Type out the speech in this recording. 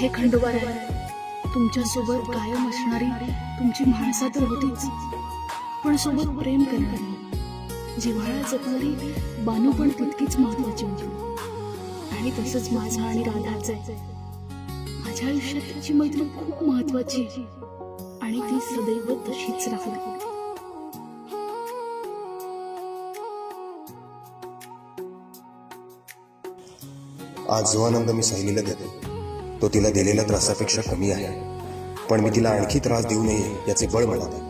हे खंडोबा तुमच्यासोबत कायम असणारी तुमची माणसा तर होतीच, पण सोबत प्रेम करणारी, जिव्हाळा जपणारी बानू पण तितकीच महत्वाची होती. आणि तसंच माझा आणि राधाचं आहे. माझ्या आयुष्यात तिची मैत्री खूप महत्वाची आहे आणि ती सदैव तशीच राहते. आज जो आनंद मी सायलीला देतो तो तिला दिलेल्या त्रासापेक्षा कमी आहे, पण मी तिला आणखी त्रास देऊ नये याचे बळ मला दे.